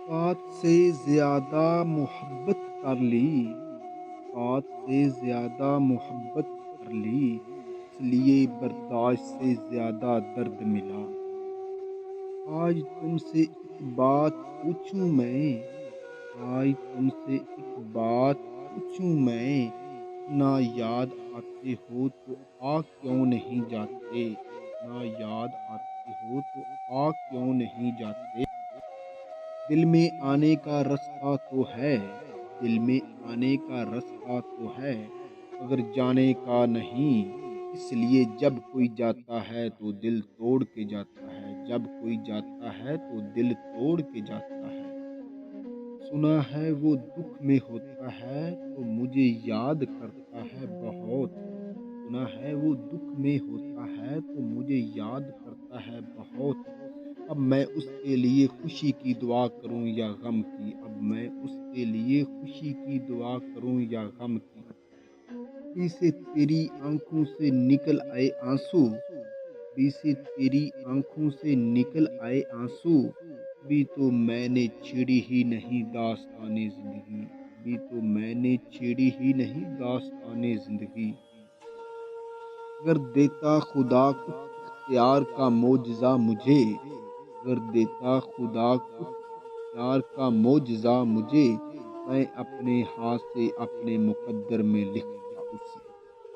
औकात से ज़्यादा मोहब्बत कर ली, औकात से ज़्यादा मोहब्बत कर ली, इसलिए बर्दाश्त से ज़्यादा दर्द मिला। आज तुमसे एक बात पूछूं मैं, आज तुमसे एक बात पूछूं मैं, ना याद आते हो तो आ क्यों नहीं जाते, ना याद आते हो तो आ क्यों नहीं जाते। दिल में आने का रास्ता तो है, दिल में आने का रास्ता तो है, मगर जाने का नहीं। इसलिए जब कोई जाता है तो दिल तोड़ के जाता है, जब कोई जाता है तो दिल तोड़ के जाता है। सुना है वो दुख में होता है तो मुझे याद करता है बहुत। सुना है वो दुख में होता है तो मुझे याद करता है बहुत। अब मैं उसके लिए खुशी की दुआ करूं या गम की, अब मैं उसके लिए खुशी की दुआ करूं या गम की। अभी से तेरी आंखों से निकल आए आंसू, अभी से तेरी आंखों से निकल आए आंसू, अभी तो मैंने छेड़ी ही नहीं दास्ताने जिंदगी, अभी तो मैंने छेड़ी ही नहीं दास्ताने जिंदगी। अगर देता खुदा कुछ इख्तियार का मोजज़ा मुझे, अगर देता खुदा कुछ इख्तियार का मोजज़ा मुझे, मैं अपने हाथ से अपने मुकद्दर में लिखता उसे।